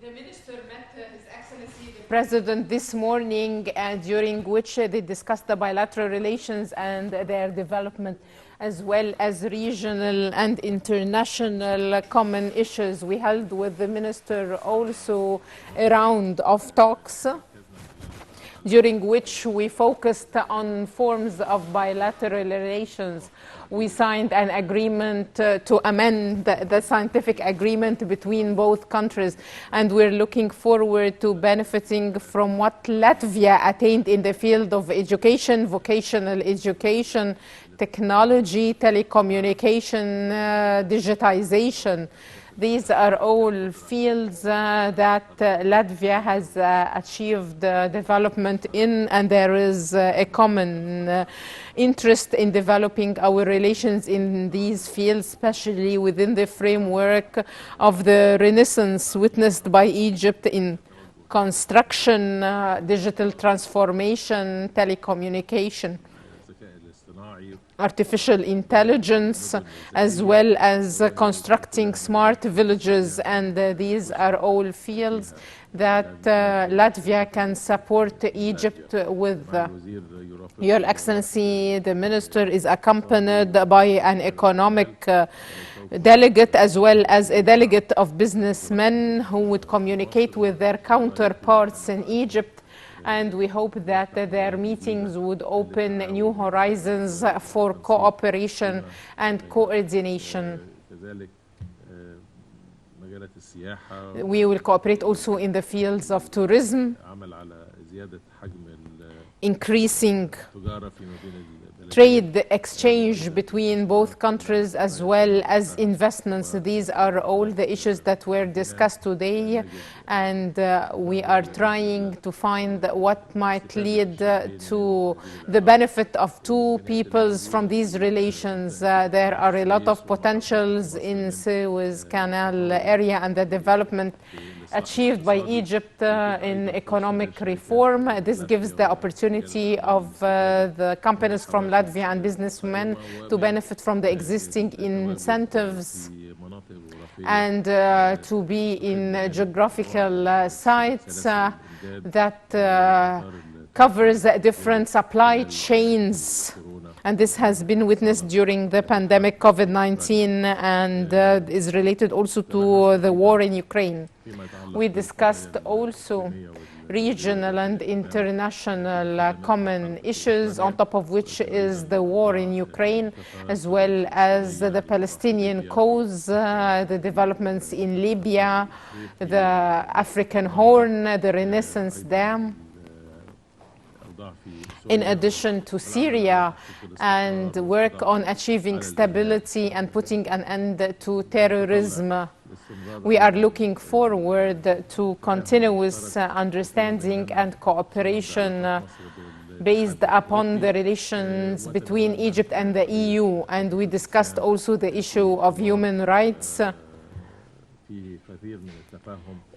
The Minister met His Excellency the President this morning, during which they discussed the bilateral relations and their development, as well as regional and international common issues. We held with the Minister also a round of talks, during which we focused on forms of bilateral relations. We signed an agreement to amend the scientific agreement between both countries, and we're looking forward to benefiting from what Latvia attained in the field of education, vocational education, technology, telecommunication, digitization. These are all fields that Latvia has achieved development in, and there is a common interest in developing our relations in these fields, especially within the framework of the renaissance witnessed by Egypt in construction, digital transformation, telecommunication, artificial intelligence, as well as constructing smart villages. And these are all fields that Latvia can support Egypt with. Your Excellency, the Minister is accompanied by an economic delegate, as well as a delegate of businessmen who would communicate with their counterparts in Egypt. And we hope that their meetings would open new horizons for cooperation and coordination. We will cooperate also in the fields of tourism, increasing trade exchange between both countries, as well as investments. These are all the issues that were discussed today, and we are trying to find what might lead to the benefit of two peoples from these relations. There are a lot of potentials in Suez Canal area and the development achieved by Egypt in economic reform. This gives the opportunity of the companies from Latvia and businessmen to benefit from the existing incentives and to be in geographical sites that covers different supply chains. And this has been witnessed during the pandemic COVID-19 and is related also to the war in Ukraine. We discussed also regional and international common issues, on top of which is the war in Ukraine, as well as the Palestinian cause, the developments in Libya, the African Horn, the Renaissance Dam, in addition to Syria, and work on achieving stability and putting an end to terrorism. We are looking forward to continuous understanding and cooperation based upon the relations between Egypt and the EU. And we discussed also the issue of human rights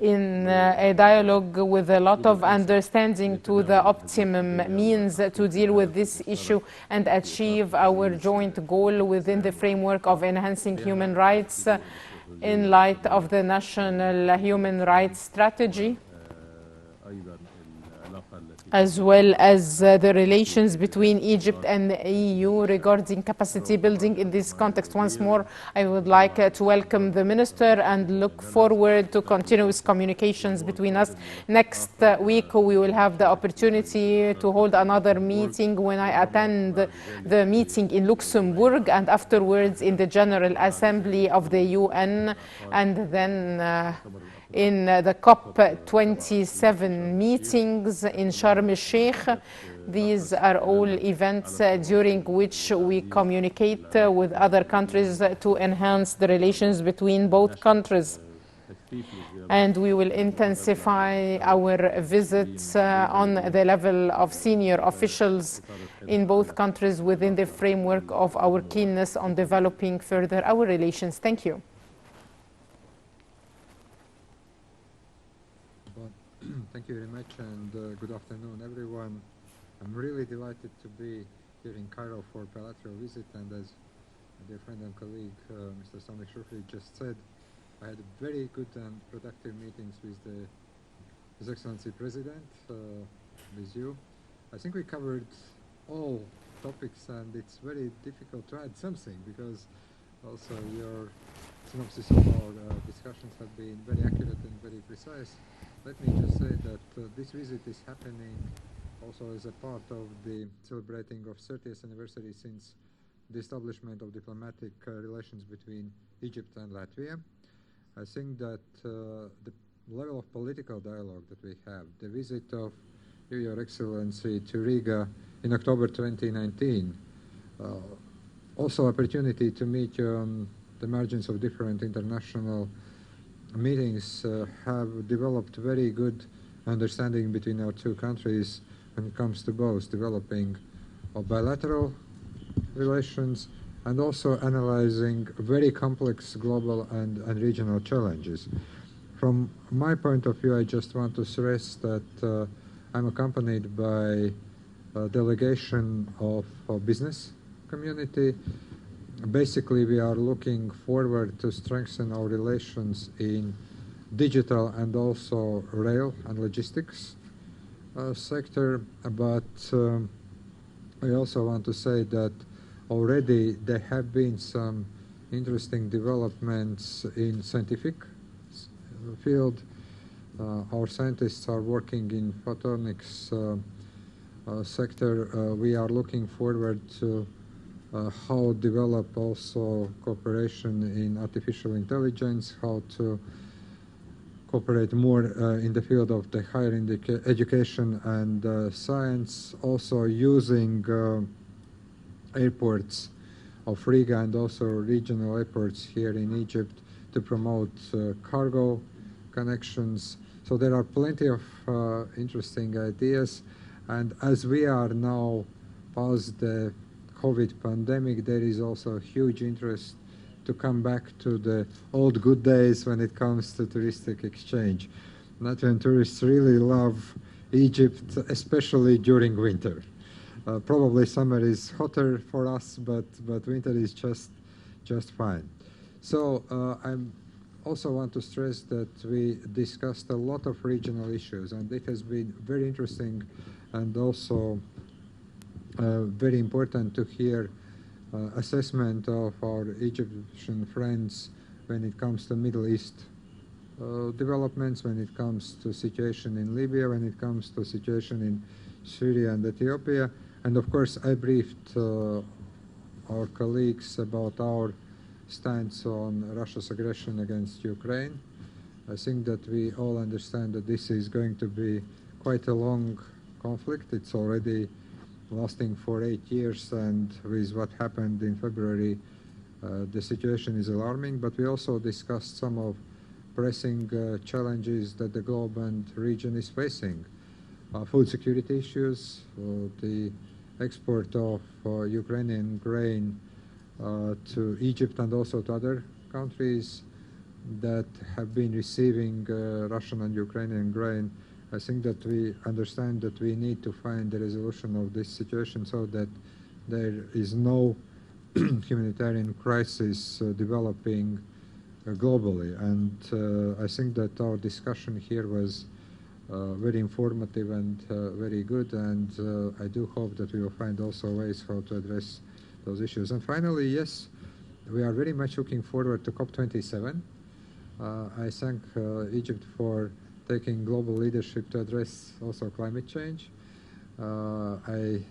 in a dialogue with a lot of understanding to the optimum means to deal with this issue and achieve our joint goal within the framework of enhancing human rights in light of the national human rights strategy, as well as the relations between Egypt and the EU regarding capacity building. In this context, once more, I would like to welcome the Minister and look forward to continuous communications between us. Next week, we will have the opportunity to hold another meeting when I attend the meeting in Luxembourg, and afterwards in the General Assembly of the UN, and then in the COP27 meetings in Sharm el-Sheikh. These are all events during which we communicate with other countries to enhance the relations between both countries. And we will intensify our visits on the level of senior officials in both countries within the framework of our keenness on developing further our relations. Thank you. Thank you very much, and good afternoon, everyone. I'm really delighted to be here in Cairo for a bilateral visit, and as my dear friend and colleague, Mr. Shoukry just said, I had very good and productive meetings with His Excellency President, with you. I think we covered all topics, and it's very difficult to add something because also your synopsis of our discussions have been very accurate and very precise. Let me just say that this visit is happening also as a part of the celebrating of 30th anniversary since the establishment of diplomatic relations between Egypt and Latvia. I think that the level of political dialogue that we have, the visit of Your Excellency to Riga in October 2019, also opportunity to meet you on the margins of different international meetings, have developed very good understanding between our two countries when it comes to both developing of bilateral relations and also analyzing very complex global and regional challenges. From my point of view, I just want to stress that I'm accompanied by a delegation of business community. Basically, we are looking forward to strengthen our relations in digital and also rail and logistics sector, but I also want to say that already there have been some interesting developments in scientific field. Our scientists are working in photonics sector. We are looking forward to how develop also cooperation in artificial intelligence, how to cooperate more in the field of the higher education and science, also using airports of Riga and also regional airports here in Egypt to promote cargo connections. So there are plenty of interesting ideas, and as we are now past the COVID pandemic, there is also huge interest to come back to the old good days when it comes to touristic exchange. Latvian tourists really love Egypt, especially during winter. Probably summer is hotter for us, but winter is just fine. So I also want to stress that we discussed a lot of regional issues, and it has been very interesting and also very important to hear assessment of our Egyptian friends when it comes to Middle East developments, when it comes to situation in Libya, when it comes to situation in Syria and Ethiopia. And of course, I briefed our colleagues about our stance on Russia's aggression against Ukraine. I think that we all understand that this is going to be quite a long conflict. It's already lasting for 8 years, and with what happened in February, the situation is alarming. But we also discussed some of pressing challenges that the globe and region is facing. Food security issues, the export of Ukrainian grain to Egypt and also to other countries that have been receiving Russian and Ukrainian grain. I think that we understand that we need to find a resolution of this situation so that there is no humanitarian crisis developing globally. And I think that our discussion here was very informative and very good, and I do hope that we will find also ways how to address those issues. And finally, yes, we are very much looking forward to COP27. I thank Egypt for taking global leadership to address also climate change. I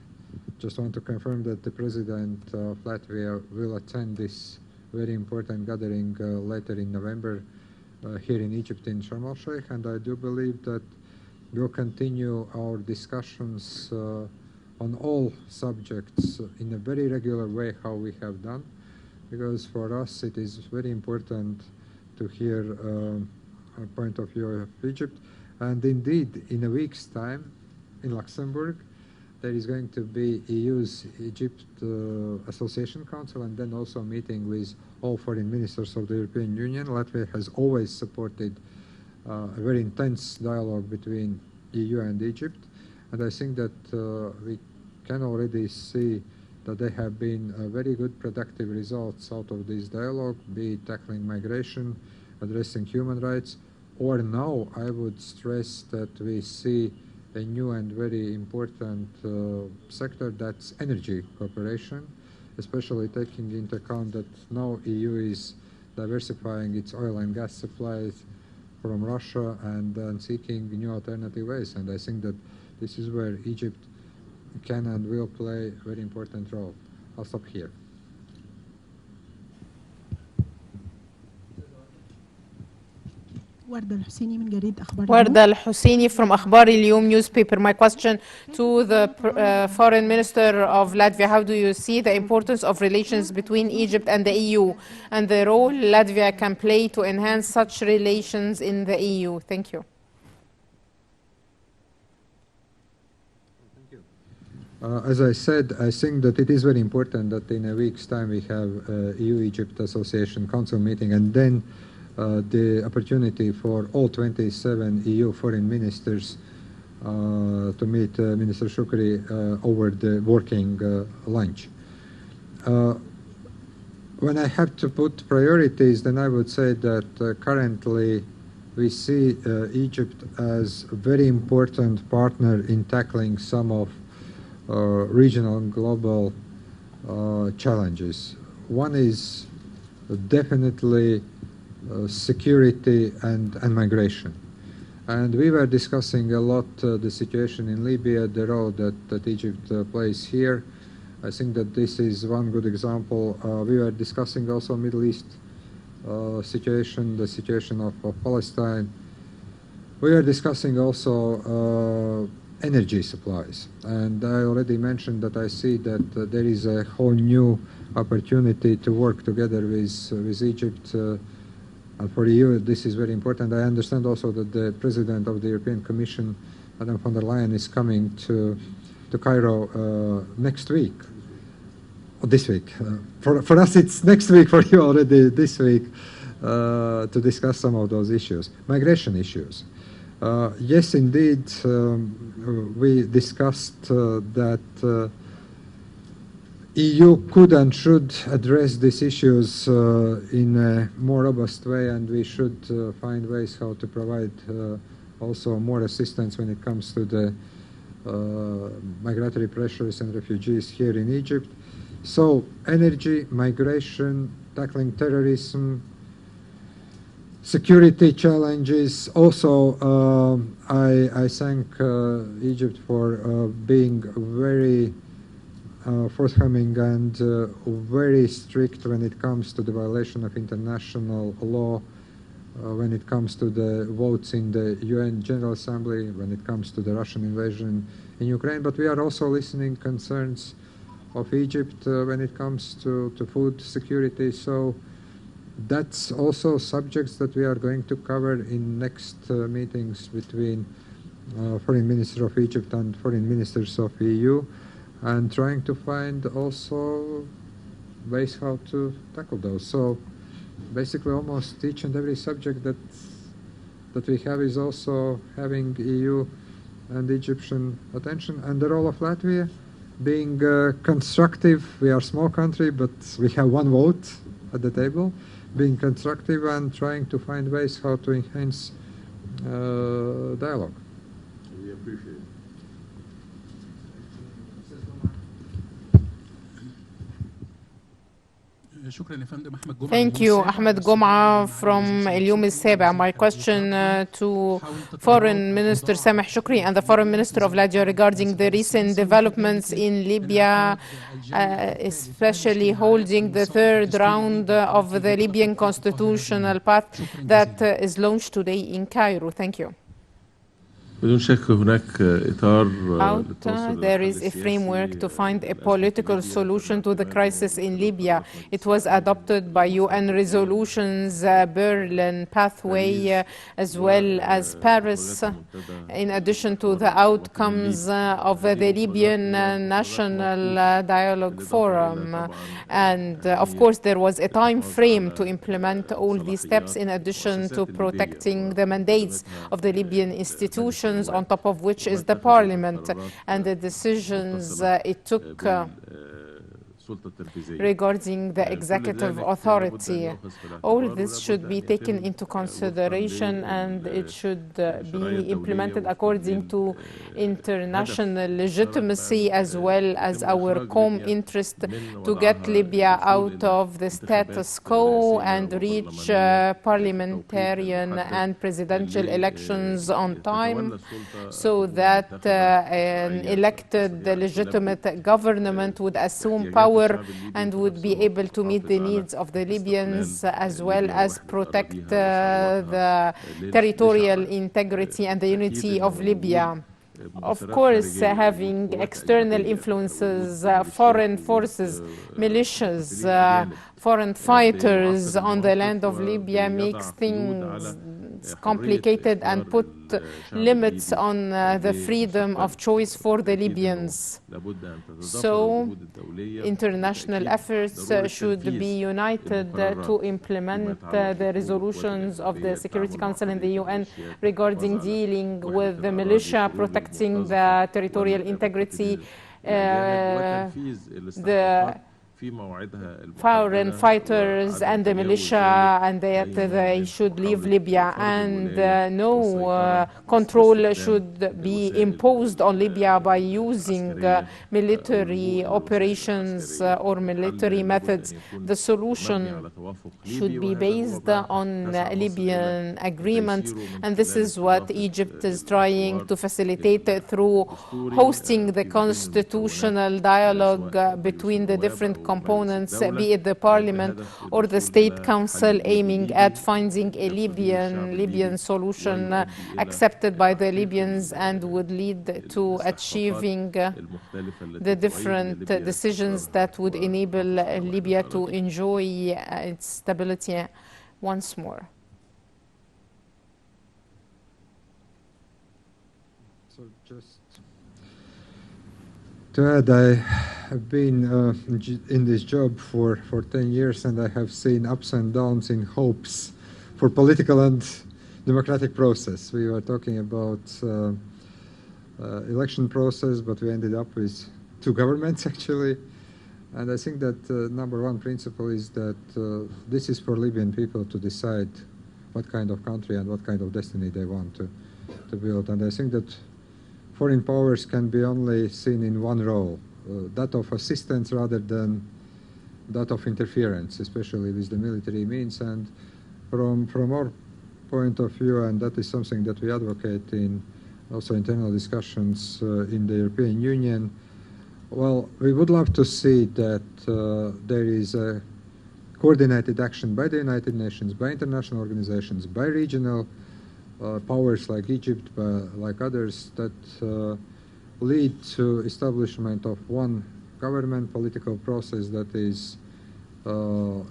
just want to confirm that the President of Latvia will attend this very important gathering later in November here in Egypt in Sharm el-Sheikh, and I do believe that we'll continue our discussions on all subjects in a very regular way, how we have done, because for us it is very important to hear a point of view of Egypt. And indeed, in a week's time in Luxembourg, there is going to be EU's Egypt Association Council, and then also a meeting with all foreign ministers of the European Union. Latvia has always supported a very intense dialogue between EU and Egypt, and I think that we can already see that there have been very good productive results out of this dialogue, be it tackling migration, addressing human rights. Or no, I would stress that we see a new and very important sector, that's energy cooperation, especially taking into account that now EU is diversifying its oil and gas supplies from Russia and seeking new alternative ways. And I think that this is where Egypt can and will play a very important role. I'll stop here. Warda Al-Husseini from Akhbar al-Yom newspaper. My question to the Foreign Minister of Latvia: how do you see the importance of relations between Egypt and the EU and the role Latvia can play to enhance such relations in the EU? Thank you. As I said, I think that it is very important that in a week's time we have EU-Egypt Association Council meeting, and then the opportunity for all 27 EU foreign ministers to meet Minister Shoukry over the working lunch. When I have to put priorities, then I would say that currently we see Egypt as a very important partner in tackling some of regional and global challenges. One is definitely security and migration. And we were discussing a lot the situation in Libya, the role that Egypt plays here. I think that this is one good example. We were discussing also Middle East situation, the situation of Palestine. We are discussing also energy supplies. And I already mentioned that I see that there is a whole new opportunity to work together with Egypt. And for the EU, this is very important. I understand also that the President of the European Commission, Madam von der Leyen, is coming to Cairo next week, or this week. For us, it's next week. For you, already this week, to discuss some of those issues, migration issues. Yes, indeed, we discussed that EU could and should address these issues in a more robust way, and we should find ways how to provide also more assistance when it comes to the migratory pressures and refugees here in Egypt. So energy, migration, tackling terrorism, security challenges. Also, I thank Egypt for being very forthcoming and very strict when it comes to the violation of international law, when it comes to the votes in the UN General Assembly, when it comes to the Russian invasion in Ukraine. But we are also listening concerns of Egypt when it comes to food security. So that's also subjects that we are going to cover in next meetings between Foreign Minister of Egypt and Foreign Ministers of EU, and trying to find also ways how to tackle those. So basically almost each and every subject that we have is also having EU and Egyptian attention. And the role of Latvia being constructive. We are a small country, but we have one vote at the table, being constructive and trying to find ways how to enhance dialogue. We appreciate it. Thank you, Ahmed Gom'a from اليوم السابع. My question to Foreign Minister Sameh Shoukry and the Foreign Minister of Latvia regarding the recent developments in Libya, especially holding the third round of the Libyan constitutional path that is launched today in Cairo. Thank you. بدون شك هناك إطار there is a framework to find a political solution to the crisis in Libya. It was adopted by UN resolutions, Berlin pathway, as well as Paris, in addition to the outcomes of the Libyan National Dialogue Forum. And of course, there was a time frame to implement all these steps, in addition to protecting the mandates of the Libyan institutions, on top of which is the parliament and the decisions it took regarding the executive authority. All this should be taken into consideration, and it should be implemented according to international legitimacy as well as our common interest to get Libya out of the status quo and reach parliamentarian and presidential elections on time, so that an elected legitimate government would assume power and would be able to meet the needs of the Libyans as well as protect the territorial integrity and the unity of Libya. Of course, having external influences, foreign forces, militias, foreign fighters on the land of Libya makes things complicated and put limits on the freedom of choice for the Libyans. So, international efforts should be united to implement the resolutions of the Security Council and the UN regarding dealing with the militia, protecting the territorial integrity, the foreign fighters and the militia, and that they should leave Libya, and no control should be imposed on Libya by using military operations or military methods. The solution should be based on Libyan agreement, and this is what Egypt is trying to facilitate through hosting the constitutional dialogue between the different components, be it the parliament or the state council, aiming at finding a Libyan solution accepted by the Libyans and would lead to achieving the different decisions that would enable Libya to enjoy its stability once more. So just to add, I have been in this job for 10 years, and I have seen ups and downs in hopes for political and democratic process. We were talking about election process, but we ended up with two governments actually. And I think that number one principle is that this is for Libyan people to decide what kind of country and what kind of destiny they want to build. And I think that foreign powers can be only seen in one role, that of assistance rather than that of interference, especially with the military means. And from our point of view, and that is something that we advocate in also internal discussions in the European Union, well, we would love to see that there is a coordinated action by the United Nations, by international organizations, by regional powers like Egypt, like others, that lead to establishment of one government political process that is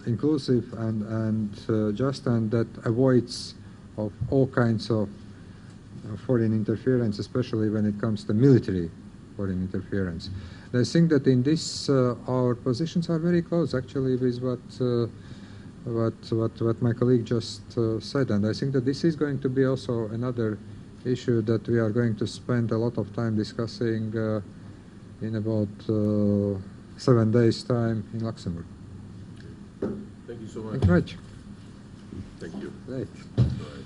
inclusive and just, and that avoids of all kinds of foreign interference, especially when it comes to military foreign interference. And I think that in this our positions are very close actually with what my colleague just said, and I think that this is going to be also another issue that we are going to spend a lot of time discussing in about 7 days' time in Luxembourg. Thank you so much. Thank you very much. Thank you. Great. All right.